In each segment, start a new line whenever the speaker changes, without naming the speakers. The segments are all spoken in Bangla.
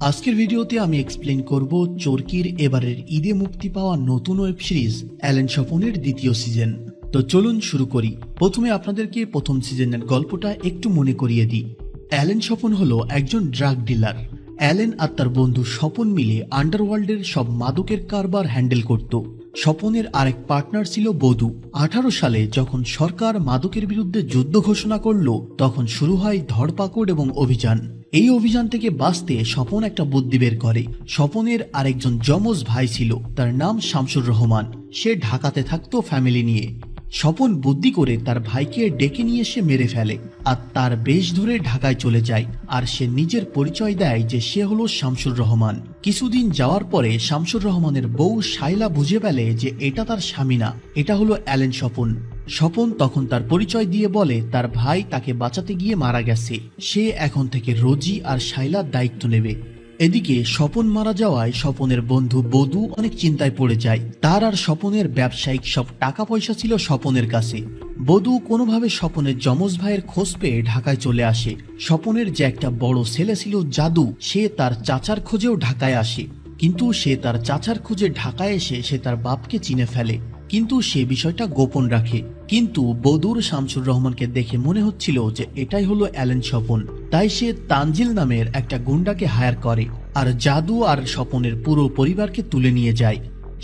আজকের ভিডিওতে আমি এক্সপ্লেন করব চরকির এবারের ঈদে মুক্তি পাওয়া নতুন ওয়েব সিরিজ অ্যালেন স্বপনের দ্বিতীয় সিজন। তো চলুন শুরু করি। প্রথমে আপনাদেরকে প্রথম সিজনের গল্পটা একটু মনে করিয়ে দিই। অ্যালেন স্বপন হলো একজন ড্রাগ ডিলার। অ্যালেন আর তার বন্ধু স্বপন মিলে আন্ডারওয়ার্ল্ডের সব মাদকের কারবার হ্যান্ডেল করত। স্বপনের আরেক পার্টনার ছিল বধূ। 18 সালে যখন সরকার মাদকের বিরুদ্ধে যুদ্ধ ঘোষণা করল, তখন শুরু হয় ধরপাকড় এবং অভিযান। এই অভিযান থেকে বাঁচতে স্বপন একটা বুদ্ধি বের করে। স্বপনের আরেকজন যমজ ভাই ছিল, তার নাম শামসুর রহমান। সে ঢাকাতে থাকতো ফ্যামিলি নিয়ে। স্বপন বুদ্ধি করে তার ভাইকে ডেকে নিয়ে এসে মেরে ফেলে আর তার বেশ ধরে ঢাকায় চলে যায়। আর সে নিজের পরিচয় দেয় যে সে হলো শামসুর রহমান। কিছুদিন যাওয়ার পরে শামসুর রহমানের বউ শাইলা বুঝে ফেলে যে এটা তার স্বামী না, এটা হলো অ্যালেন স্বপন। স্বপন তখন তার পরিচয় দিয়ে বলে তার ভাই তাকে বাঁচাতে গিয়ে মারা গেছে, সে এখন থেকে রোজি আর শাইলার দায়িত্ব নেবে। এদিকে স্বপন মারা যাওয়ায় স্বপনের বন্ধু বধূ অনেক চিন্তায় পড়ে যায়। তার আর স্বপনের ব্যবসায়িক সব টাকা পয়সা ছিল স্বপনের কাছে। বধূ কোনোভাবে স্বপনের যমজ ভাইয়ের খোঁজ পেয়ে ঢাকায় চলে আসে। স্বপনের যে একটা বড় ছেলে ছিল জাদু, সে তার চাচার খোঁজেও ঢাকায় আসে। কিন্তু সে তার চাচার খোঁজে ঢাকায় এসে সে তার বাপকে চিনে ফেলে, কিন্তু সে বিষয়টা গোপন রাখে। কিন্তু বধূর শামসুর রহমানকে দেখে মনে হচ্ছিল যে এটাই হলো অ্যালেন স্বপন। তাই সে তানজিল নামের একটা গুন্ডাকে হায়ার করে আর জাদু আর স্বপনের পুরো পরিবারকে তুলে নিয়ে যায়।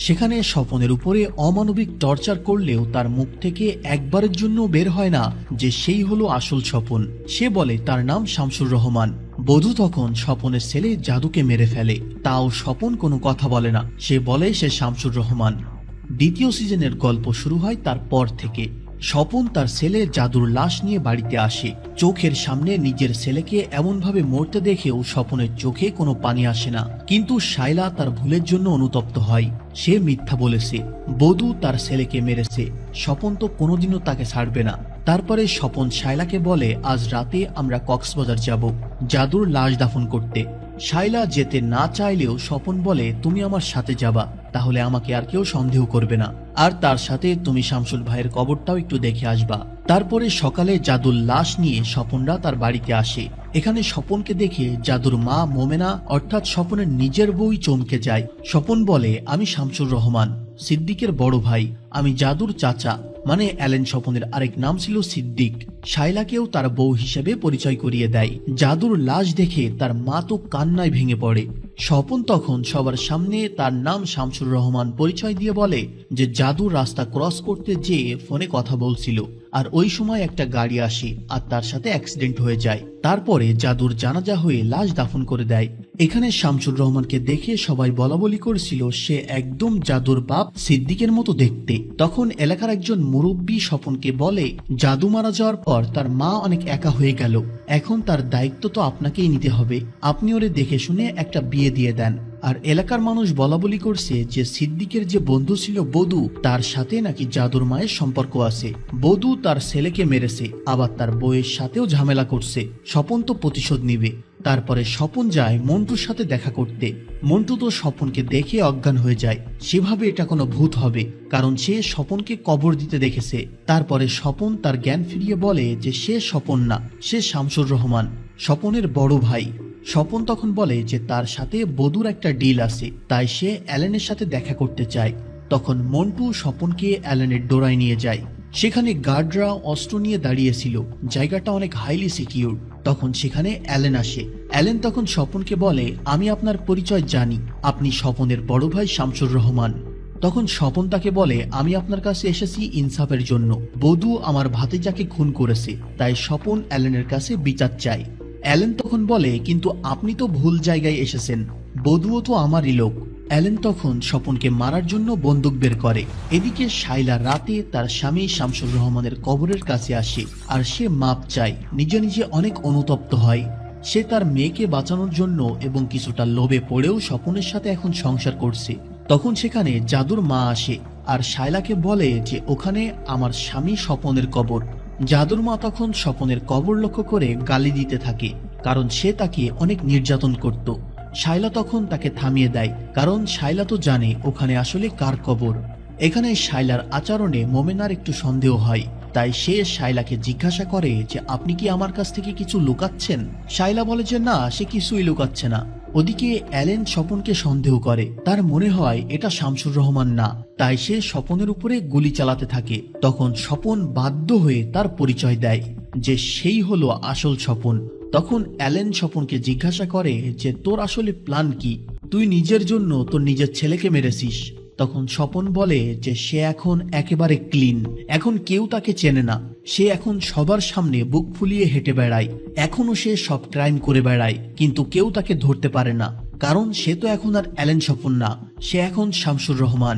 সেখানে স্বপনের উপরে অমানবিক টর্চার করলেও তার মুখ থেকে একবারের জন্য বের হয় না যে সেই হলো আসল স্বপন। সে বলে তার নাম শামসুর রহমান। বধূ তখন স্বপনের ছেলে জাদুকে মেরে ফেলে, তাও স্বপন কোনো কথা বলে না, সে বলে সে শামসুর রহমান। দ্বিতীয় সিজনের গল্প শুরু হয় তারপর থেকে। স্বপন তার ছেলে জাদুর লাশ নিয়ে বাড়িতে আসে। চোখের সামনে নিজের ছেলেকে এমনভাবে মরতে দেখেও স্বপনের চোখে কোনো পানি আসে না। কিন্তু শাইলা তার ভুলের জন্য অনুতপ্ত হয়। সে মিথ্যা বলেছে, বধূ তার ছেলেকে মেরেছে। স্বপন তো কোনোদিনও তাকে ছাড়বে না। তারপরে স্বপন শাইলাকে বলে আজ রাতে আমরা কক্সবাজার যাব জাদুর লাশ দাফন করতে। শাইলা যেতে না চাইলেও স্বপন বলে তুমি আমার সাথে যাবা, তাহলে আমাকে আর কেউ সন্দেহ করবে না। আর তার সাথে তুমি শামসুল ভাইয়ের কবরটাও একটু দেখে আসবা। তারপরে সকালে জাদুর লাশ নিয়ে স্বপনরা তার বাড়িতে আসে। এখানে স্বপনকে দেখে জাদুর মা মোমেনা অর্থাৎ স্বপনের নিজের বউই চমকে যায়। স্বপন বলে আমি শামসুর রহমান, সিদ্দিকের বড় ভাই। আমি জাদুর চাচা, মানে অ্যালেন স্বপনের আরেক নাম ছিল সিদ্দিক। শাইলাকেও তার বউ হিসেবে পরিচয় করিয়ে দেয়। জাদুর লাশ দেখে তার মা তো কান্নায় ভেঙে পড়ে। স্বপন তখন সবার সামনে তার নাম শামসুর রহমান পরিচয় দিয়ে বলে যে জাদুর রাস্তা ক্রস করতে যেয়ে ফোনে কথা বলছিল, আর ওই সময় একটা গাড়ি আসে আর তার সাথে অ্যাক্সিডেন্ট হয়ে যায়। তারপরে জাদুর জানাজা হয়ে লাশ দাফন করে দেয়। এখানে শামসুর রহমানকে দেখে সবাই বলাবলি করছিল সে একদম জাদুর বাপ সিদ্দিকের মতো দেখতে। তখন এলাকার একজন মুরব্বী স্বপনকে বলে জাদু মারা যাওয়ার পর তার মা অনেক একা হয়ে গেল, এখন তার দায়িত্ব তো আপনাকেই নিতে হবে, আপনি ওরে দেখে শুনে একটা বিয়ে দিয়ে দেন। আর এলাকার মানুষ বলাবলি করছে যে সিদ্দিকের যে বন্ধু ছিল বধূ, তার সাথে নাকি জাদুর মায়ের সম্পর্ক আছে। বধূ তার ছেলেকে মেরেছে, আবার তার বউয়ের সাথেও ঝামেলা করছে। স্বপন তো প্রতিশোধ নিবে। তারপরে স্বপন যায় মন্টুর সাথে দেখা করতে। মন্টু তো স্বপনকে দেখে অজ্ঞান হয়ে যায়। সেভাবে এটা কোনো ভূত হবে, কারণ সে স্বপনকে কবর দিতে দেখেছে। তারপরে স্বপন তার জ্ঞান ফিরিয়ে বলে যে সে স্বপন না, সে শামসুর রহমান, স্বপনের বড় ভাই। স্বপন তখন বলে যে তার সাথে বধূর একটা ডিল আছে, তাই সে অ্যালেনের সাথে দেখা করতে চায়। তখন মন্টু স্বপনকে অ্যালেনের ডোরায় নিয়ে যায়। সেখানে গার্ডরা অস্ত্র নিয়ে দাঁড়িয়েছিল, জায়গাটা অনেক হাইলি সিকিউর। তখন সেখানে অ্যালেন আসে। অ্যালেন তখন স্বপনকে বলে আমি আপনার পরিচয় জানি, আপনি স্বপনের বড় ভাই শামসুর রহমান। তখন স্বপন তাকে বলে আমি আপনার কাছে এসেছি ইনসাফের জন্য, বধূ আমার ভাতিজাকে খুন করেছে, তাই স্বপন অ্যালেনের কাছে বিচার চায়। অ্যালেন তখন বলে কিন্তু আপনি তো ভুল জায়গায় এসেছেন, বধূও তো আমারই লোক। অ্যালেন তখন স্বপনকে মারার জন্য বন্দুক বের করে। এদিকে শাইলা রাতে তার স্বামী শামসুর রহমানের কবরের কাছে আসে আর সে মাপ চায়। নিজে নিজে অনেক অনুতপ্ত হয়। সে তার মেয়েকে বাঁচানোর জন্য এবং কিছুটা লোভে পড়েও স্বপনের সাথে এখন সংসার করছে। তখন সেখানে জাদুর মা আসে আর শাইলাকে বলে যে ওখানে আমার স্বামী স্বপনের কবর। জাদুর মা তখন স্বপনের কবর লক্ষ্য করে গালি দিতে থাকে, কারণ সে তাকে অনেক নির্যাতন করত। শাইলা তখন তাকে থামিয়ে দেয়, কারণ শাইলা তো জানে ওখানে আসলে কার কবর। এখানে শাইলার আচরণে মোমেনার একটু সন্দেহ হয়, তাই সে শাইলাকে জিজ্ঞাসা করে যে আপনি কি আমার কাছ থেকে কিছু লুকাচ্ছেন। শাইলা বলে যে না, সে কিছুই লুকাচ্ছে না। ওদিকে অ্যালেন স্বপনকে সন্দেহ করে, তার মনে হয় এটা শামসুর রহমান না, তাই সে স্বপনের উপরে গুলি চালাতে থাকে। তখন স্বপন বাধ্য হয়ে তার পরিচয় দেয় যে সেই হলো আসল স্বপন। তখন অ্যালেন স্বপনকে জিজ্ঞাসা করে যে তোর আসলে প্ল্যান কি, তুই নিজের জন্য তোর নিজের ছেলেকে মেরেছিস। তখন স্বপন বলে যে সে এখন একেবারে ক্লিন, এখন কেউ তাকে চেনে না, সে এখন সবার সামনে বুক ফুলিয়ে হেঁটে বেড়ায়, এখনো সে সব ক্রাইম করে বেড়ায়, কিন্তু কেউ তাকে ধরতে পারে না, কারণ সে তো এখন আর অ্যালেন স্বপন না, সে এখন শামসুর রহমান।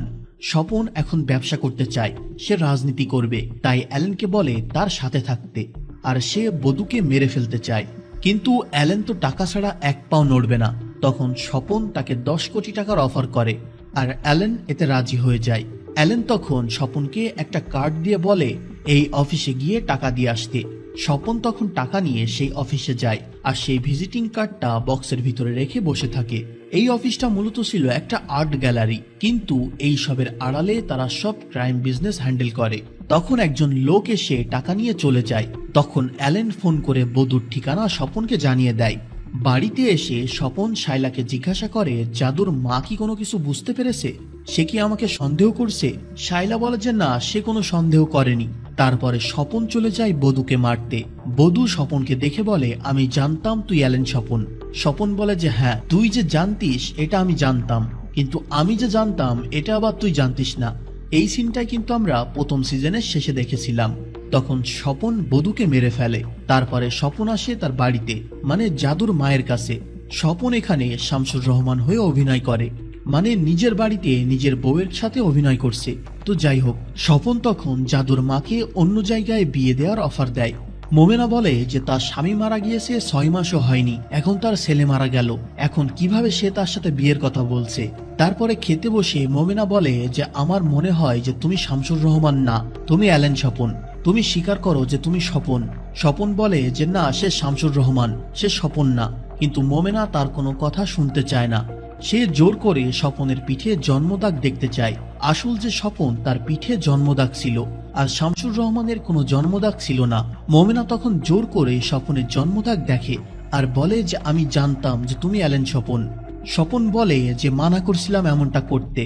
স্বপন এখন ব্যবসা করতে চায়, সে রাজনীতি করবে, তাই অ্যালেনকে বলে তার সাথে থাকতে, আর সে বধূকে মেরে ফেলতে চায়। কিন্তু অ্যালেন তো টাকা ছাড়া এক পাও নড়বে না। তখন স্বপন তাকে 10 কোটি টাকার অফার করে, আর অ্যালেন এতে রাজি হয়ে যায়। অ্যালেন তখন স্বপনকে একটা কার্ড দিয়ে বলে এই অফিসে গিয়ে টাকা দিয়ে আসতে। স্বপন তখন টাকা নিয়ে সেই অফিসে যায়, আর সেই ভিজিটিং কার্ডটা বক্সের ভিতরে রেখে বসে থাকে। এই অফিসটা মূলত ছিল একটা আর্ট গ্যালারি, কিন্তু এই সবের আড়ালে তারা সব ক্রাইম বিজনেস হ্যান্ডেল করে। তখন একজন লোক এসে টাকা নিয়ে চলে যায়। তখন অ্যালেন ফোন করে বধূর ঠিকানা স্বপনকে জানিয়ে দেয়। বাড়িতে এসে স্বপন শাইলাকে জিজ্ঞাসা করে জাদুর মা কি কোনো কিছু বুঝতে পেরেছে, সে কি আমাকে সন্দেহ করছে। শাইলা বলে যে না, সে কোনো সন্দেহ করেনি। তারপরে স্বপন চলে যায় বধূকে মারতে। বধূ স্বপনকে দেখে বলে আমি জানতাম তুই অ্যালেন স্বপন। স্বপন বলে যে হ্যাঁ, তুই যে জানতিস এটা আমি জানতাম, কিন্তু আমি যে জানতাম এটা আবার তুই জানতিস না। এই সিনটাই কিন্তু আমরা প্রথম সিজনের শেষে দেখেছিলাম। তখন স্বপন বধূকে মেরে ফেলে। তারপরে স্বপন আসে তার বাড়িতে, মানে জাদুর মায়ের কাছে। স্বপন এখানে শামসুর রহমান হয়ে অভিনয় করে, মানে নিজের বাড়িতে নিজের বউয়ের সাথে অভিনয় করছে। তো যাই হোক, স্বপন তখন জাদুর মাকে অন্য জায়গায় বিয়ে দেওয়ার অফার দেয়। মোমেনা বলে যে তার স্বামী মারা গিয়েছে 6 মাসও হয়নি, এখন তার ছেলে মারা গেল, এখন কিভাবে সে তার সাথে বিয়ের কথা বলছে। তারপরে খেতে বসে মোমেনা বলে যে আমার মনে হয় যে তুমি শামসুর রহমান না, তুমি অ্যালেন স্বপন, তুমি স্বীকার করো যে তুমি স্বপন। স্বপন বলে যে না, সে শামসুর রহমান, সে স্বপন না। কিন্তু মোমেনা তার কোনো কথা শুনতে চায় না। সে জোর করে স্বপনের পিঠে জন্মদাগ দেখতে চায়। আসল যে স্বপন, তার পিঠে জন্মদাগ ছিল, আর শামসুর রহমানের কোনো জন্মদাগ ছিল না। মোমেনা তখন জোর করে স্বপনের জন্মদাগ দেখে আর বলে যে আমি জানতাম যে তুমি অ্যালেন স্বপন। স্বপন বলে যে মানা করছিলাম এমনটা করতে।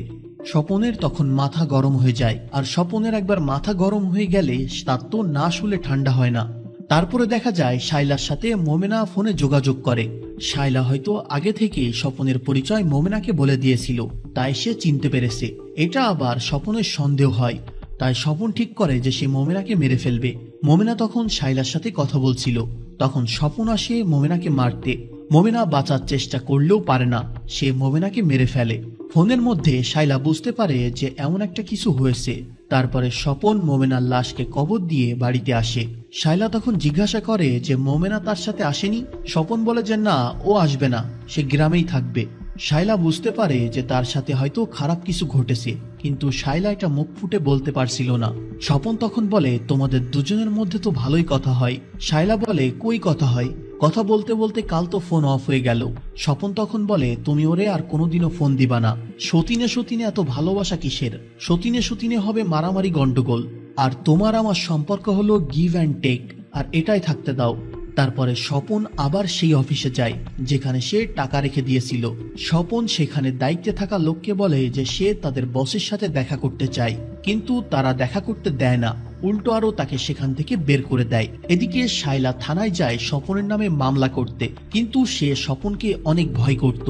স্বপনের তখন মাথা গরম হয়ে যায়, আর স্বপনের একবার মাথা গরম হয়ে গেলে তার তো না শুলে ঠান্ডা হয় না। তারপরে দেখা যায় শাইলার সাথে মোমেনা ফোনে যোগাযোগ করে। শাইলা হয়তো আগে থেকে স্বপনের পরিচয় মোমেনাকে বলে দিয়েছিল, তাই সে চিনতে পেরেছে। এটা আবার স্বপনের সন্দেহ হয়, তাই স্বপন ঠিক করে যে সে মোমেনাকে মেরে ফেলবে। মোমেনা তখন শাইলার সাথে কথা বলছিল, তখন স্বপন আসে মোমেনাকে মারতে। মোমেনা বাঁচার চেষ্টা করলেও পারে না, সে মোমেনাকে মেরে ফেলে। ফোনের মধ্যে শাইলা বুঝতে পারে যে এমন একটা কিছু হয়েছে। তারপরে স্বপন মোমেনার লাশকে কবর দিয়ে বাড়িতে আসে। শাইলা তখন জিজ্ঞাসা করে যে মোমেনা তার সাথে আসেনি। স্বপন বলে যে না, ও আসবে না, সে গ্রামেই থাকবে। শাইলা বুঝতে পারে যে তার সাথে হয়তো খারাপ কিছু ঘটেছে, কিন্তু শাইলা এটা মুখ ফুটে বলতে পারছিল না। স্বপন তখন বলে তোমাদের দুজনের মধ্যে তো ভালোই কথা হয়। শাইলা বলে কই কথা হয়, কথা বলতে বলতে কাল তো ফোন অফ হয়ে গেল। স্বপন তখন বলে তুমি ওরে আর কোনোদিনও ফোন দিবা না। সতীনে সতীনে এত ভালোবাসা কিসের, সতীনে সতীনে হবে মারামারি গন্ডগোল, আর তোমার আমার সম্পর্ক হলো গিভ অ্যান্ড টেক, আর এটাই থাকতে দাও। তারপরে স্বপন আবার সেই অফিসে যায় যেখানে সে টাকা রেখে দিয়েছিল। স্বপন সেখানে দায়িত্বে থাকা লোককে বলে যে সে তাদের বসের সাথে দেখা করতে চায়, কিন্তু তারা দেখা করতে দেয় না, উল্টো আরো তাকে সেখান থেকে বের করে দেয়। এদিকে শাইলা থানায় যায় স্বপনের নামে মামলা করতে, কিন্তু সে স্বপনকে অনেক ভয় করত,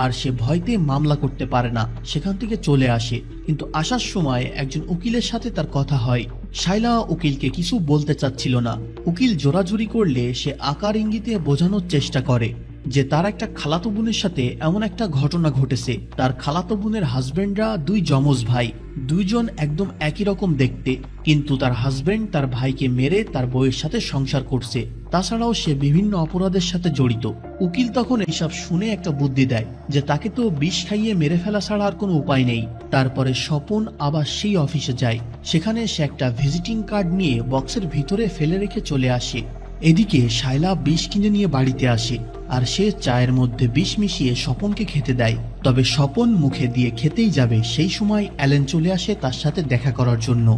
আর সে ভয়তে মামলা করতে পারে না, সেখান থেকে চলে আসে। কিন্তু আসার সময় একজন উকিলের সাথে তার কথা হয়। শাইলা উকিলকে কিছু বলতে চাচ্ছিল না। উকিল জোরাজুরি করলে সে আকার ইঙ্গিতে বোঝানোর চেষ্টা করে যে তার একটা খালাতো বোনের সাথে এমন একটা ঘটনা ঘটেছে। তার খালাতো বোনের হাজবেন্ডরা 2 যমজ ভাই, দুইজন একদম একই রকম দেখতে, কিন্তু তার হাজবেন্ড তার ভাইকে মেরে তার বউয়ের সাথে সংসার করছে। তাছাড়াও সে বিভিন্ন অপরাধের সাথে জড়িত। উকিল তখন এইসব শুনে একটা বুদ্ধি দেয় যে তাকে তো বিষ খাইয়ে মেরে ফেলা ছাড়া আর কোনো উপায় নেই। তারপরে স্বপন আবার সেই অফিসে যায়, সেখানে সে একটা ভিজিটিং কার্ড নিয়ে বক্সের ভিতরে ফেলে রেখে চলে আসে। এদিকে শাইলা বিষ কিনে নিয়ে বাড়িতে আসে, আর সে চায়ের মধ্যে বিষ মিশিয়ে স্বপনকে খেতে দেয়। তবে স্বপন মুখে দিয়ে খেতেই যাবে, সেই সময় অ্যালেন চলে আসে তার সাথে দেখা করার জন্য।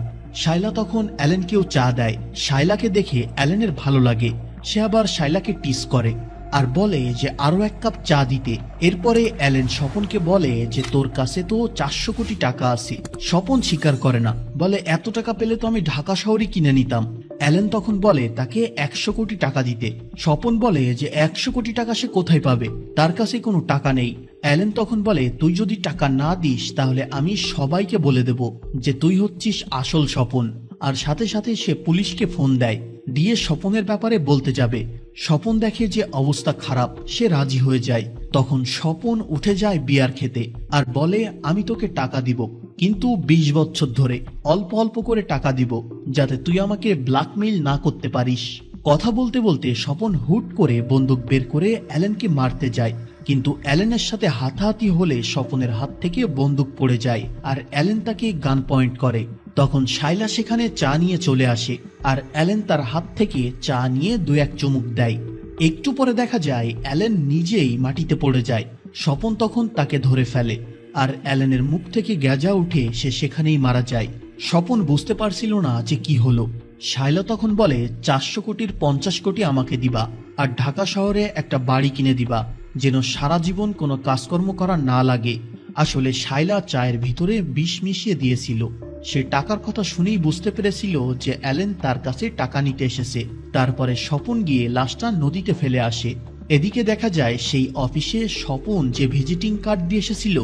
শাইলা তখন অ্যালেনকেও চা দেয়। শাইলাকে দেখে অ্যালেনের ভালো লাগে, সে আবার শাইলাকে টিস করে। আর বলে যে আরো 1 কাপ চা দিতে। এরপরে অ্যালেন স্বপনকে বলে যে তোর কাছে তো 400 কোটি টাকা আছে। স্বপন স্বীকার করে না, বলে এত টাকা পেলে তো আমি ঢাকা শহরই কিনে নিতাম। অ্যালেন তখন বলে তাকে 100 কোটি টাকা দিতে। স্বপন বলে যে 100 কোটি টাকা সে কোথায় পাবে, তার কাছে কোনো টাকা নেই। অ্যালেন তখন বলে তুই যদি টাকা না দিস তাহলে আমি সবাইকে বলে দেব যে তুই হচ্ছিস আসল স্বপন। আর সাথে সাথে সে পুলিশকে ফোন দেয়, দিয়ে স্বপনের ব্যাপারে বলতে যাবে। স্বপন দেখে যে অবস্থা খারাপ, সে রাজি হয়ে যায়। তখন স্বপন উঠে যায় বিয়ার খেতে আর বলে আমি তোকে টাকা দিব, কিন্তু 20 বছর ধরে অল্প অল্প করে টাকা দিব, যাতে তুই আমাকে ব্ল্যাকমেইল না করতে পারিস। কথা বলতে বলতে স্বপন হুট করে বন্দুক বের করে অ্যালেনকে মারতে যায়, কিন্তু অ্যালেনের সাথে হাতাহাতি হলে স্বপনের হাত থেকে বন্দুক পড়ে যায় আর অ্যালেন তাকে গান পয়েন্ট করে। তখন শাইলা সেখানে চা নিয়ে চলে আসে আর অ্যালেন তার হাত থেকে চা নিয়ে 2-1 চুমুক দেয়। একটু পরে দেখা যায় অ্যালেন নিজেই মাটিতে পড়ে যায়। স্বপন তখন তাকে ধরে ফেলে আর অ্যালেনের মুখ থেকে গ্যাজা উঠে সে সেখানেই মারা যায়। স্বপন বুঝতে পারছিল না যে কি হলো। শাইলা তখন বলে 400 কোটির 50 কোটি আমাকে দিবা আর ঢাকা শহরে একটা বাড়ি কিনে দিবা, যেন সারা জীবন কোনো কাজকর্ম করা না লাগে। আসলে শাইলা চায়ের ভিতরে বিষ মিশিয়ে দিয়েছিল। সে টাকার কথা শুনেই বুঝতে পেরেছিল যে অ্যালেন তার কাছে টাকা নিতে এসেছে। তারপরে স্বপন গিয়ে লাশটা নদীতে ফেলে আসে। এদিকে দেখা যায় সেই অফিসে স্বপন যে ভিজিটিং কার্ড দিয়ে এসেছিল,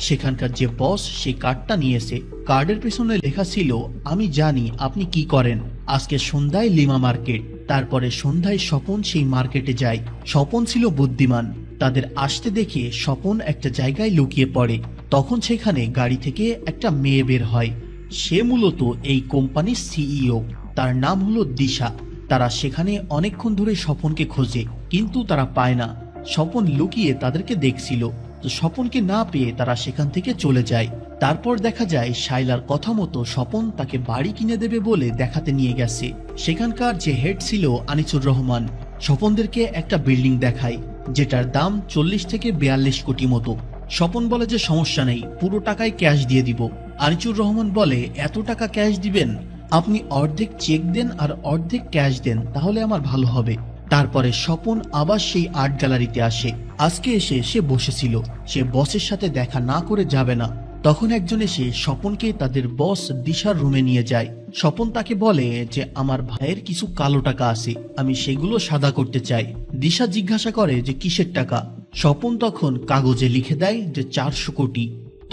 সেখানকার যে বস সেই কার্ডটা নিয়েছে। কার্ডের পেছনে লেখা ছিল আমি জানি আপনি কি করেন, আজকে সন্ধ্যায় লিমা মার্কেট। তারপরে সন্ধ্যায় স্বপন সেই মার্কেটে যায়। স্বপন ছিল বুদ্ধিমান, তাদের আসতে দেখে স্বপন একটা জায়গায় লুকিয়ে পড়ে। তখন সেখানে গাড়ি থেকে একটা মেয়ে বের হয়। সে মূলত এই কোম্পানির সিইও, তার নাম হলো দিশা। তারা সেখানে অনেকক্ষণ ধরে স্বপনকে খোঁজে, কিন্তু তারা পায় না। স্বপন লুকিয়ে তাদেরকে দেখছিল, তো স্বপনকে না পেয়ে তারা সেখান থেকে চলে যায়। তারপর দেখা যায় শাইলার কথা মতো স্বপন তাকে বাড়ি কিনে দেবে বলে দেখাতে নিয়ে গেছে। সেখানকার যে হেড ছিল আনিসুর রহমান, স্বপনদেরকে একটা বিল্ডিং দেখায় যেটার দাম 40 থেকে 42 কোটি মতো। স্বপন বলে যে সমস্যা নেই, পুরো টাকায় ক্যাশ দিয়ে দিব। আনিসুর রহমান বলে এত টাকা ক্যাশ দিবেন? আপনি অর্ধেক চেক দেন আর অর্ধেক ক্যাশ দেন, তাহলে আমার ভালো হবে। তারপরে স্বপন আবার সেই আর্ট গ্যালারিতে আসে। আজকে এসে সে বসেছিল, সে বসের সাথে দেখা না করে যাবে না। তখন একজন এসে স্বপনকে তাদের বস দিশার রুমে নিয়ে যায়। স্বপন তাকে বলে যে আমার ভাইয়ের কিছু কালো টাকা আছে, আমি সেগুলো সাদা করতে চাই। দিশা জিজ্ঞাসা করে যে কিসের টাকা। স্বপন তখন কাগজে লিখে দেয় যে 400 কোটি।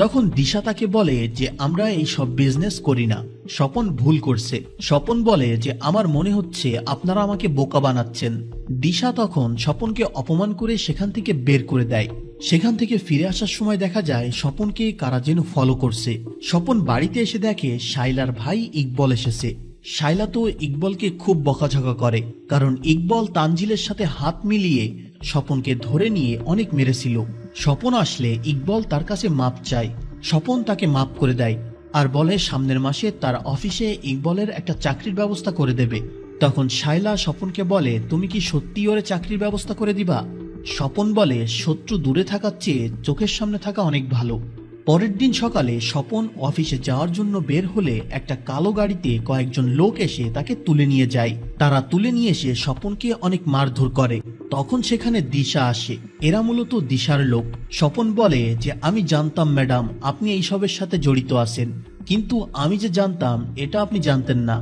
তখন দিশা তাকে বলে যে আমরা এই সব বিজনেস করি না। স্বপন ভুল করছে। স্বপন বলে যে আমার মনে হচ্ছে আপনারা আমাকে বোকা বানাচ্ছেন। দিশা তখন স্বপনকে অপমান করে সেখান থেকে বের করে দেয়। সেখান থেকে ফিরে আসার সময় দেখা যায় স্বপনকে কারা যেন ফলো করছে। স্বপন বাড়িতে এসে দেখে শাইলার ভাই ইকবল এসেছে। শাইলা তো ইকবলকে খুব বকাঝকা করে, কারণ ইকবল তানজিলের সাথে হাত মিলিয়ে স্বপনকে ধরে নিয়ে অনেক মেরেছিল। স্বপন আসলে ইকবল তার কাছে মাপ চায়। স্বপন তাকে মাপ করে দেয় আর বলে সামনের মাসে তার অফিসে ইকবলের একটা চাকরির ব্যবস্থা করে দেবে। তখন শাইলা স্বপনকে বলে তুমি কি সত্যি ওরে চাকরির ব্যবস্থা করে দিবা? স্বপন বলে শত্রু দূরে থাকার চেয়ে চোখের সামনে থাকা অনেক ভালো। পরের দিন সকালে স্বপন অফিসে যাওয়ার জন্য বের হলে একটা কালো গাড়িতে কয়েকজন লোক এসে তাকে তুলে নিয়ে যায়। তারা তুলে নিয়ে এসে স্বপনকে অনেক মারধর করে। তখন সেখানে দিশা আসে। এরা মূলত দিশার লোক। স্বপন বলে যে আমি জানতাম ম্যাডাম আপনি এইসবের সাথে জড়িত আছেন, কিন্তু আমি যে জানতাম এটা আপনি জানতেন না।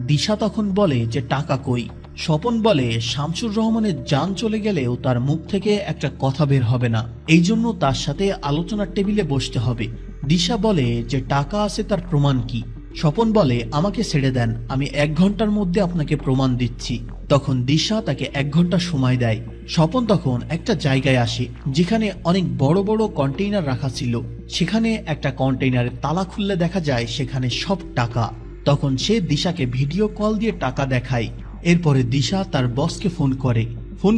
দিশা তখন বলে যে টাকা কই? স্বপন বলে শামসুর রহমানের জান চলে গেলেও তার মুখ থেকে একটা কথা বের হবে না, এই জন্য তার সাথে আলোচনার টেবিলে বসতে হবে। দিশা বলে যে টাকা আছে তার প্রমাণ কি? স্বপন বলে আমাকে ছেড়ে দেন, আমি 1 ঘন্টার মধ্যে আপনাকে প্রমাণ দিচ্ছি। তখন দিশা তাকে 1 ঘন্টা সময় দেয়। স্বপন তখন একটা জায়গায় আসে যেখানে অনেক বড় বড় কন্টেইনার রাখা ছিল। সেখানে একটা কন্টেইনারের তালা খুললে দেখা যায় সেখানে সব টাকা। তখন সে দিশাকে ভিডিও কল দিয়ে টাকা দেখায়। এরপরে দিশা তার বসকে ফোন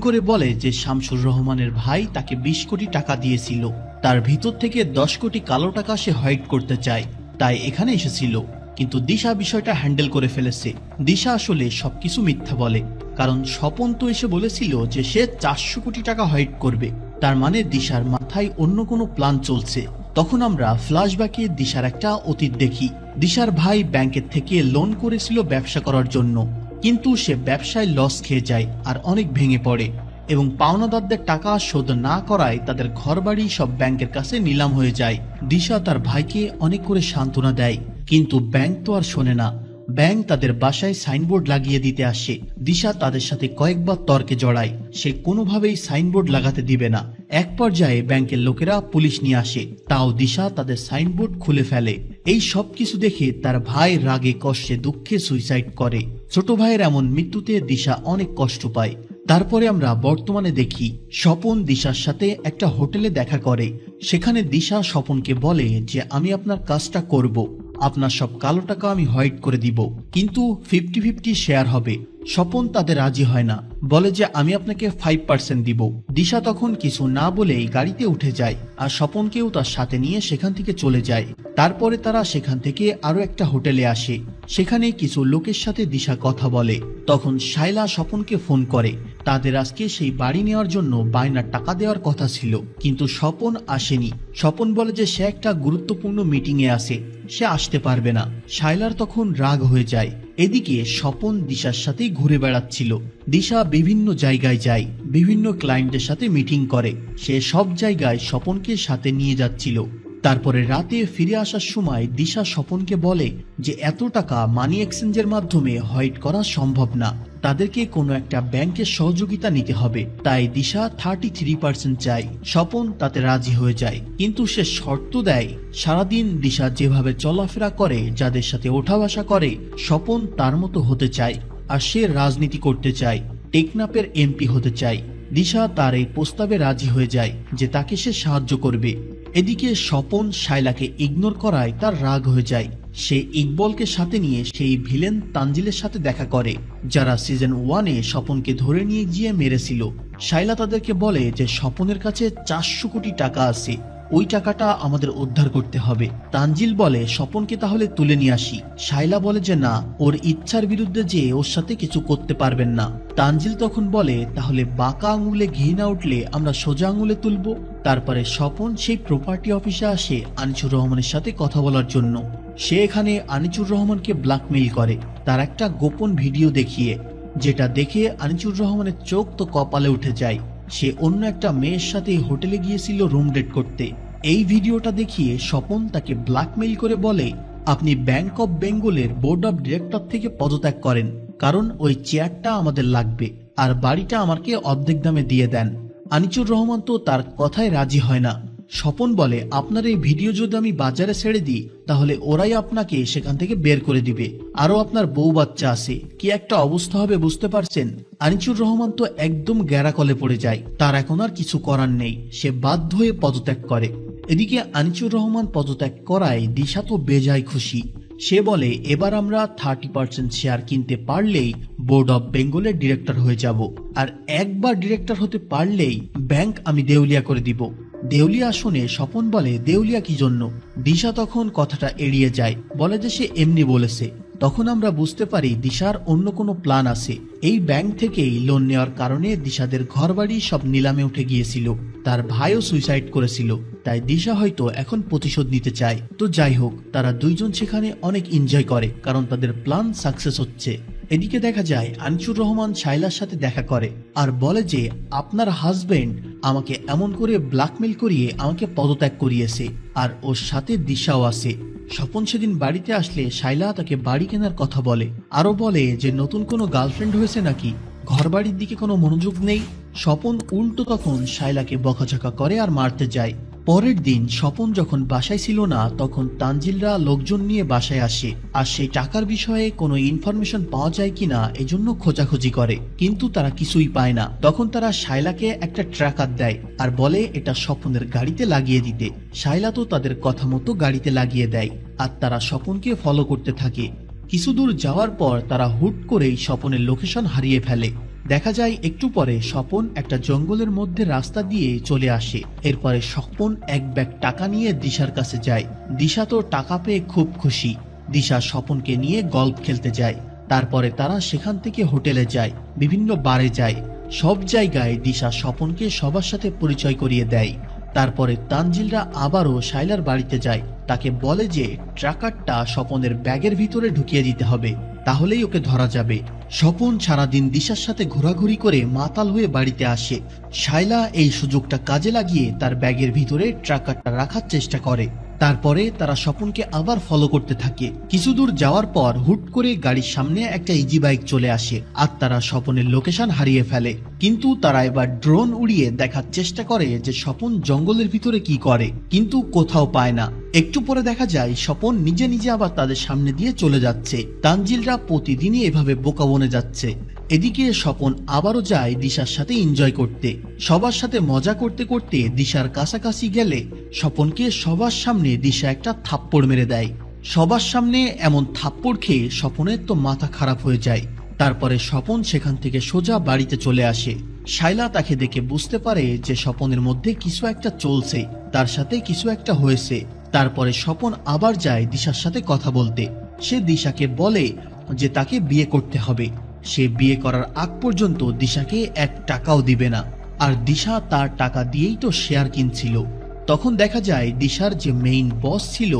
করে বলে যে শামসুর রহমানের ভাই তাকে 20 কোটি টাকা দিয়েছিল, তার ভিতর থেকে 10 কোটি কালো টাকা সে হোয়াইট করতে চায়, তাই এখানে এসেছিল। কিন্তু দিশা বিষয়টা হ্যান্ডেল করে ফেলেছে। দিশা আসলে সবকিছু মিথ্যা বলে, কারণ স্বপন তো এসে বলেছিল যে সে 400 কোটি টাকা হোয়াইট করবে, তার মানে দিশার মাথায় অন্য কোনো প্ল্যান চলছে। তখন আমরা ফ্ল্যাশব্যাকে দিশার একটা অতীত দেখি। দিশার ভাই ব্যাংকের থেকে লোন করেছিল ব্যবসা করার জন্য, কিন্তু সে ব্যবসায় লস খেয়ে যায় আর অনেক ভেঙে পড়ে। এবং পাওনাদারদের টাকা শোধ না করায় তাদের ঘরবাড়ি সব ব্যাংকের কাছে নিলাম হয়ে যায়। দিশা তার ভাইকে অনেক করে সান্ত্বনা দেয়, কিন্তু ব্যাংক তো আর শোনে না। ব্যাংক তাদের বাসায় সাইনবোর্ড লাগিয়ে দিতে আসে। দিশা তাদের সাথে কয়েকবার তর্কে জড়ায়, সে কোনোভাবেই সাইনবোর্ড লাগাতে দিবে না। এক পর্যায়ে ব্যাংকের লোকেরা পুলিশ নিয়ে আসে, তাও দিশা তাদের সাইনবোর্ড খুলে ফেলে। এই সব কিছু দেখে তার ভাই রাগে কষ্টে দুঃখে সুইসাইড করে। ছোট ভাইয়ের এমন মৃত্যুতে দিশা অনেক কষ্ট পায়। তারপরে আমরা বর্তমানে দেখি স্বপন দিশার সাথে একটা হোটেলে দেখা করে। সেখানে দিশা স্বপনকে বলে যে আমি আপনার কাজটা করব, আপনার সব কালো টাকা আমি হোয়াইট করে দিব, কিন্তু 50-50 শেয়ার হবে। স্বপন তাদের রাজি হয় না, বলে যে আমি আপনাকে 5% দিব। দিশা তখন কিছু না বলেই গাড়িতে উঠে যায় আর স্বপনকেও তার সাথে নিয়ে সেখান থেকে চলে যায়। তারপরে তারা সেখান থেকে আরো একটা হোটেলে আসে। সেখানে কিছু লোকের সাথে দিশা কথা বলে। তখন শায়লা স্বপনকে ফোন করে, তাদের আজকে সেই বাড়ি নেওয়ার জন্য বায়নার টাকা দেওয়ার কথা ছিল, কিন্তু স্বপন আসেনি। স্বপন বলে যে সে একটা গুরুত্বপূর্ণ মিটিং এ আছে, সে আসতে পারবে না। শায়লার তখন রাগ হয়ে যায়। এদিকে স্বপন দিশার সাথেই ঘুরে বেড়াচ্ছিল। দিশা বিভিন্ন জায়গায় যায়, বিভিন্ন ক্লায়েন্টের সাথে মিটিং করে। সে সব জায়গায় স্বপনকে সাথে নিয়ে যাচ্ছিল। তারপরে রাতে ফিরে আসার সময় দিশা স্বপনকে বলে যে এত টাকা মানি এক্সচেঞ্জের মাধ্যমে হোয়াইট করা সম্ভব না, তাদেরকে কোনো একটা ব্যাংকের সহযোগিতা নিতে হবে। তাই দিশা 33% চায়। স্বপন তাতে রাজি হয়ে যায়, কিন্তু সে শর্ত দেয় সারাদিন দিশা যেভাবে চলাফেরা করে, যাদের সাথে ওঠা বসা করে, স্বপন তার মতো হতে চায়। আর সে রাজনীতি করতে চায়, টেকনাফের এমপি হতে চায়। দিশা তার এই প্রস্তাবে রাজি হয়ে যায় যে তাকে সে সাহায্য করবে। এদিকে স্বপন শায়লাকে ইগনোর করায় তার রাগ হয়ে যায়। সে ইকবলকে সাথে নিয়ে সেই ভিলেন তানজিলের সাথে দেখা করে, যারা সিজন 1-এ স্বপনকে ধরে নিয়ে গিয়ে মেরেছিল। শায়লা তাদেরকে বলে যে স্বপনের কাছে 400 কোটি টাকা আছে, ওই টাকাটা আমাদের উদ্ধার করতে হবে। তানজিল বলে স্বপনকে তাহলে তুলে নিয়ে আসি। শায়লা বলে যে না, ওর ইচ্ছার বিরুদ্ধে যে ওর সাথে কিছু করতে পারবেন না। তানজিল তখন বলে তাহলে বাঁকা আঙুলে ঘি না উঠলে আমরা সোজা আঙুলে তুলবো। তারপরে স্বপন সেই প্রপার্টি অফিসে আসে আনিসুর রহমানের সাথে কথা বলার জন্য। সে এখানে আনিসুর রহমানকে ব্ল্যাকমেইল করে তার একটা গোপন ভিডিও দেখিয়ে, যেটা দেখে আনিসুর রহমানের চোখ তো কপালে উঠে যায়। সে অন্য একটা মেয়ের সাথে হোটেলে গিয়েছিল রুম ডেট করতে। এই ভিডিওটা দেখিয়ে স্বপন তাকে ব্ল্যাকমেইল করে বলে আপনি ব্যাংক অফ বেঙ্গলের বোর্ড অফ ডিরেক্টর থেকে পদত্যাগ করেন, কারণ ওই চেয়ারটা আমাদের লাগবে, আর বাড়িটা আমাকে অর্ধেক দামে দিয়ে দেন। আনিসুর রহমান তো তার কথায় রাজি হয় না। স্বপন বলে আপনার এই ভিডিও যদি আমি বাজারে ছেড়ে দিই তাহলে ওরাই আপনাকে সেখান থেকে বের করে দিবে, আরো আপনার বউ বাচ্চা আছে, কি একটা অবস্থা হবে বুঝতে পারছেন। আনিসুর রহমান তো একদম গ্যারাকলে পড়ে যায়, তার এখন আর কিছু করার নেই, সে বাধ্য হয়ে পদত্যাগ করে। এদিকে আনিসুর রহমান পদত্যাগ করায় দিশা তো বেজায় খুশি। সে বলে এবার আমরা 30% শেয়ার কিনতে পারলেই বোর্ড অফ বেঙ্গলের ডিরেক্টর হয়ে যাব, আর একবার ডিরেক্টর হতে পারলেই ব্যাংক আমি দেউলিয়া করে দিব। দেউলিয়া শুনে স্বপন বলে দেউলিয়া কি জন্য? দিশা তখন কথাটা এড়িয়ে যায়, বলে যে সে এমনি বলেছে। তখন আমরা বুঝতে পারি দিশার অন্য কোনো প্ল্যান আছে। এই ব্যাংক থেকেই লোন নেওয়ার কারণে দিশাদের ঘরবাড়ি সব নিলামে উঠে গিয়েছিল, তার ভাইও সুইসাইড করেছিল, তাই দিশা হয়তো এখন প্রতিশোধ নিতে চায়। তো যাই হোক, তারা দুইজন সেখানে অনেক এনজয় করে, কারণ তাদের প্ল্যান সাকসেস হচ্ছে। এদিকে দেখা যায় আনিসুর রহমান শায়লার সাথে দেখা করে আর বলে যে আপনার হাজবেন্ড আমাকে এমন করে ব্ল্যাকমেইল করিয়ে আমাকে পদত্যাগ করিয়েছে, আর ওর সাথে দিশাও আছে। স্বপন সেদিন বাড়িতে আসলে শায়লা তাকে বাড়ি কেনার কথা বলে, আরো বলে যে নতুন কোনো গার্লফ্রেন্ড হয়েছে নাকি, ঘরবাড়ির দিকে কোনো মনোযোগ নেই। স্বপন উল্টো তখন শায়লাকে বকাঝকা করে আর মারতে যায়। পরের দিন স্বপন যখন বাসায় ছিল না, তখন তানজিলরা লোকজন নিয়ে বাসায় আসে আর সেই টাকার বিষয়ে কোনো ইনফরমেশন পাওয়া যায় কিনা এজন্য খোঁজাখুঁজি করে, কিন্তু তারা কিছুই পায় না। তখন তারা শায়লাকে একটা ট্র্যাকার দেয় আর বলে এটা স্বপনের গাড়িতে লাগিয়ে দিতে। শায়লা তো তাদের কথা মতো গাড়িতে লাগিয়ে দেয় আর তারা স্বপনকে ফলো করতে থাকে। কিছু দূর যাওয়ার পর তারা হুট করেই স্বপনের লোকেশন হারিয়ে ফেলে। দেখা যায় একটু পরে স্বপন একটা জঙ্গলের মধ্যে রাস্তা দিয়ে চলে আসে। এরপরে স্বপন এক ব্যাগ টাকা নিয়ে দিশার কাছে যায়। দিশা তো টাকা পেয়ে খুব খুশি। দিশা স্বপনকে নিয়ে গল্ফ খেলতে যায়। তারপরে তারা সেখান থেকে হোটেলে যায়, বিভিন্ন বারে যায়, সব জায়গায় দিশা স্বপনকে সবার সাথে পরিচয় করিয়ে দেয়। তারপরে তানজিলরা আবারও শায়লার বাড়িতে যায়, তাকে বলে যে ট্রাকারটা স্বপনের ব্যাগের ভিতরে ঢুকিয়ে দিতে হবে। তাহলেই ওকে ধরা যাবে। স্বপন সারাদিন দিশার সাথে ঘোরাঘুরি করে মাতাল হয়ে বাড়িতে আসে। শায়লা এই সুযোগটা কাজে লাগিয়ে তার ব্যাগের ভিতরে ট্রাকারটা রাখার চেষ্টা করে। তারপরে তারা স্বপনকে আবার ফলো করতে থাকে। কিছু দূর যাওয়ার পর হুট করে গাড়ির সামনে একটা ইজি বাইক চলে আসে আর তারা স্বপনের লোকেশন হারিয়ে ফেলে। কিন্তু তারা এবার ড্রোন উড়িয়ে দেখার চেষ্টা করে যে স্বপন জঙ্গলের ভিতরে কি করে, কিন্তু কোথাও পায় না। একটু পরে দেখা যায় স্বপন নিজে নিজে আবার তাদের সামনে দিয়ে চলে যাচ্ছে। তানজিলরা প্রতিদিনই এভাবে বোকা বনে যাচ্ছে। এদিকে স্বপন আবারও যায় দিশার সাথে এনজয় করতে। সবার সাথে মজা করতে করতে দিশার কাছাকাছি গেলে স্বপনকে সবার সামনে দিশা একটা থাপ্পড় মেরে দেয়। সবার সামনে এমন থাপ্পড় খেয়ে স্বপনের তো মাথা খারাপ হয়ে যায়। তারপরে স্বপন সেখান থেকে সোজা বাড়িতে চলে আসে। শায়লা তাকে দেখে বুঝতে পারে যে স্বপনের মধ্যে কিছু একটা চলছে, তার সাথে কিছু একটা হয়েছে। তারপরে স্বপন আবার যায় দিশার সাথে কথা বলতে। সে দিশাকে বলে যে তাকে বিয়ে করতে হবে। সে বিয়ে করার আগ পর্যন্ত দিশাকে 1 টাকাও দিবে না, আর দিশা তার টাকা দিয়েই তো শেয়ার কিনছিল। তখন দেখা যায় দিশার যে মেইন বস ছিল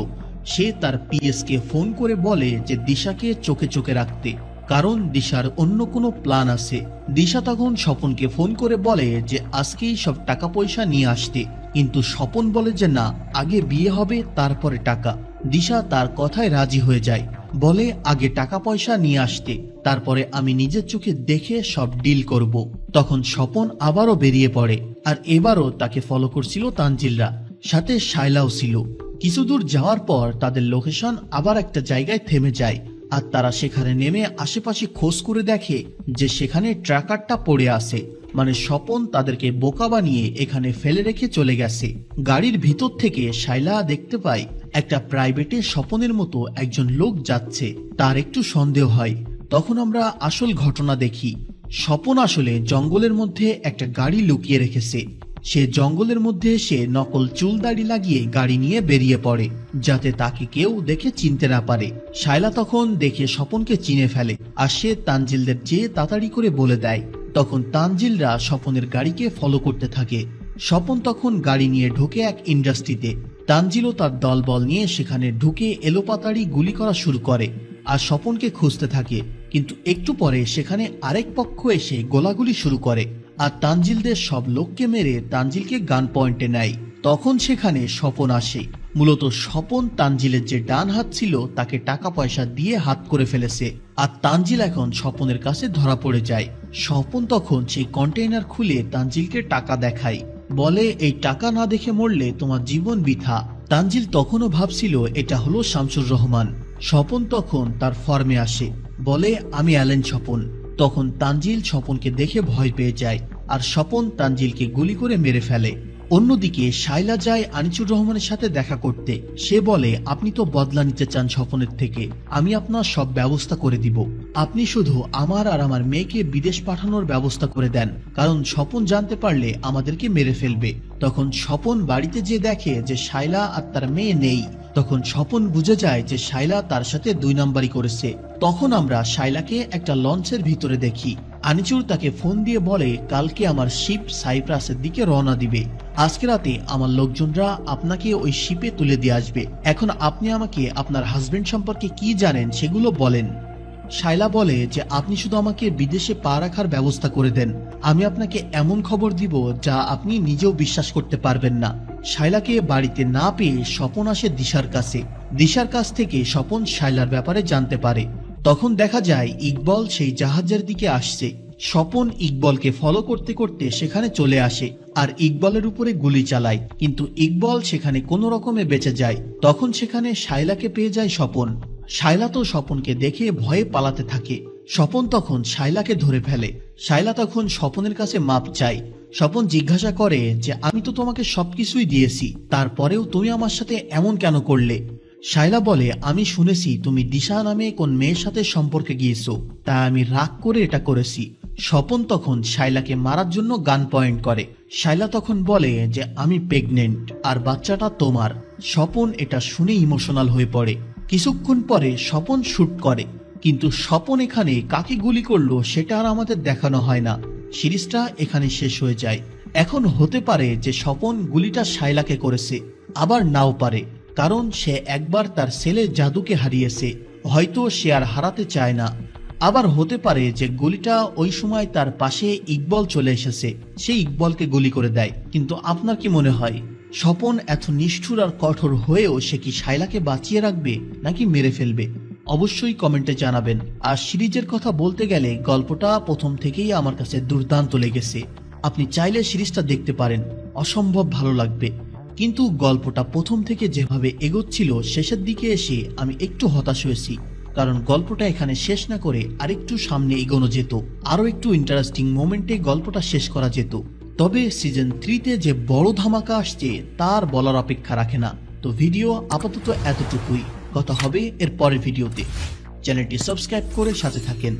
সে তার পিএসকে ফোন করে বলে যে দিশাকে চোখে চোখে রাখতে, কারণ দিশার অন্য কোনো প্ল্যান আছে। দিশা তখন স্বপনকে ফোন করে বলে যে আজকেই সব টাকা পয়সা নিয়ে আসতে, কিন্তু স্বপন বলে যে না, আগে বিয়ে হবে তারপরে টাকা। দিশা তার কথায় রাজি হয়ে যায়, বলে আগে টাকা পয়সা নিয়ে আসতে, তারপরে আমি নিজের চোখে দেখে সব ডিল করব। তখন স্বপন আবারও বেরিয়ে পড়ে, আর এবারও তাকে ফলো করছিল তানজিলরা, সাথে শায়লাও ছিল। কিছু দূর যাওয়ার পর তাদের লোকেশন আবার একটা জায়গায় থেমে যায়, আর তারা সেখানে নেমে আশেপাশে খোঁজ করে দেখে যে সেখানে ট্রাকারটা পড়ে আছে। মানে স্বপন তাদেরকে বোকা বানিয়ে এখানে ফেলে রেখে চলে গেছে। গাড়ির ভিতর থেকে শায়লা দেখতে পায় একটা প্রাইভেটে স্বপনের মতো একজন লোক যাচ্ছে। তার একটু সন্দেহ হয়। তখন আমরা আসল ঘটনা দেখি। স্বপন আসলে জঙ্গলের মধ্যে একটা গাড়ি লুকিয়ে রেখেছে। সে জঙ্গলের মধ্যে এসে নকল চুল দাড়ি লাগিয়ে গাড়ি নিয়ে বেরিয়ে পড়ে, যাতে তাকে কেউ দেখে চিনতে না পারে। শায়লা তখন দেখে স্বপনকে চিনে ফেলে, আর সে তানজিলদের চেয়ে তাড়াতাড়ি করে বলে দেয়। তখন তানজিলরা স্বপনের গাড়িকে ফলো করতে থাকে। স্বপন তখন গাড়ি নিয়ে ঢোকে এক ইন্ডাস্ট্রিতে। তানজিলও তার দলবল নিয়ে সেখানে ঢুকে এলোপাতাড়ি গুলি করা শুরু করে, আর স্বপনকে খুঁজতে থাকে। কিন্তু একটু পরে সেখানে আরেক পক্ষ এসে গোলাগুলি শুরু করে, আর তানজিলদের সব লোককে মেরে তানজিলকে গান পয়েন্টে নেয়। তখন সেখানে স্বপন আসে। মূলত স্বপন তানজিলের যে ডান হাত ছিল তাকে টাকা পয়সা দিয়ে হাত করে ফেলেছে, আর তানজিল এখন স্বপনের কাছে ধরা পড়ে যায়। স্বপন তখন সেই কন্টেইনার খুলে তানজিলকে টাকা দেখায়, বলে এই টাকা না দেখে মরলে তোমার জীবন বৃথা। তানজিল তখনও ভাবছিল এটা হলো শামসুর রহমান। স্বপন তখন তার ফর্মে আসে, বলে আমি অ্যালেন স্বপন। তখন তানজিল স্বপনকে দেখে ভয় পেয়ে যায়, আর স্বপন তানজিলকে গুলি করে মেরে ফেলে। অন্যদিকে শায়লা যায় আনিসুর রহমানের সাথে দেখা করতে। সে বলে আপনি তো বদলা নিতে চান স্বপনের থেকে, আমি আপনার সব ব্যবস্থা করে দিব। আপনি শুধু আমার আর আমার মেয়েকে বিদেশ পাঠানোর ব্যবস্থা করে দেন, কারণ স্বপন জানতে পারলে আমাদেরকে মেরে ফেলবে। তখন স্বপন বাড়িতে যে দেখে যে শায়লা আর তার মেয়ে নেই, তখন স্বপন বুঝে যায় যে শায়লা তার সাথে 2 নাম্বারি করেছে। তখন আমরা শায়লাকে একটা লঞ্চের ভিতরে দেখি। আনিসুর তাকে ফোন দিয়ে বলে কালকে আমার শিপ সাইপ্রাসের দিকে রওনা দিবে। আজকে রাতে আমার লোকজনরা আপনাকে ওই শিপে তুলে দিয়ে আসবে। এখন আপনি আমাকে আপনার হাজবেন্ড সম্পর্কে কি জানেন সেগুলো বলেন। শায়লা বলে যে আপনি শুধু আমাকে বিদেশে পা রাখার ব্যবস্থা করে দেন, আমি আপনাকে এমন খবর দিব যা আপনি নিজেও বিশ্বাস করতে পারবেন না। শায়লাকে বাড়িতে না পেয়ে স্বপন আসে দিশার কাছে। দিশার কাছ থেকে স্বপন শায়লার ব্যাপারে জানতে পারে। তখন দেখা যায় ইকবল সেই জাহাজের দিকে আসছে। স্বপন ইকবলকে ফলো করতে করতে সেখানে চলে আসে, আর ইকবলের উপরে গুলি চালায়, কিন্তু ইকবল সেখানে কোনো রকমে বেঁচে যায়। তখন সেখানে শায়লাকে পেয়ে যায় স্বপন। শায়লা তো স্বপনকে দেখে ভয়ে পালাতে থাকে। স্বপন তখন শায়লাকে ধরে ফেলে। শায়লা তখন স্বপনের কাছে মাপ চায়। স্বপন জিজ্ঞাসা করে যে আমি তো তোমাকে সবকিছুই দিয়েছি, তারপরেও তুমি আমার সাথে এমন কেন করলে? শায়লা বলে আমি শুনেছি তুমি দিশা নামে কোন মেয়ের সাথে সম্পর্কে গিয়েছো, তাই আমি রাগ করে এটা করেছি। স্বপন তখন শায়লাকে মারার জন্য গান পয়েন্ট করে। শায়লা তখন বলে যে আমি প্রেগনেন্ট আর বাচ্চাটা তোমার। স্বপন এটা শুনে ইমোশনাল হয়ে পড়ে। কিছুক্ষণ পরে স্বপন শুট করে, কিন্তু স্বপন এখানে কাকে গুলি করলো সেটা আর আমাদের দেখানো হয় না। সিরিজটা এখানে শেষ হয়ে যায়। এখন হতে পারে যে স্বপন গুলিটা শায়লাকে করেছে, আবার নাও পারে, কারণ সে একবার তার ছেলে জাদুকে হারিয়েছে। হয়তো সে আর হারাতে চায় না। আবার হতে পারে যে গুলিটা ওই সময় তার পাশে ইকবল চলে এসেছে, সে ইকবলকে গুলি করে দেয়। কিন্তু আপনার কি মনে হয় স্বপন এত নিষ্ঠুর আর কঠোর হয়েও সে কি শায়লাকে বাঁচিয়ে রাখবে নাকি মেরে ফেলবে? অবশ্যই কমেন্টে জানাবেন। আর সিরিজের কথা বলতে গেলে গল্পটা প্রথম থেকেই আমার কাছে দুর্দান্ত লেগেছে। আপনি চাইলে সিরিজটা দেখতে পারেন, অসম্ভব ভালো লাগবে। কিন্তু গল্পটা প্রথম থেকে যেভাবে এগোচ্ছিল শেষের দিকে এসে আমি একটু হতাশ হয়েছি, কারণ গল্পটা এখানে শেষ না করে আরেকটু সামনে এগোনো যেত, আরো একটু ইন্টারেস্টিং মোমেন্টে গল্পটা শেষ করা যেত। তবে সিজন 3-তে যে বড় ধামাকা আসছে তার বলার অপেক্ষা রাখে না। তো ভিডিও আপাতত এতটুকুই, কথা হবে এর পরের ভিডিওতে। চ্যানেলটি সাবস্ক্রাইব করে সাথে থাকেন।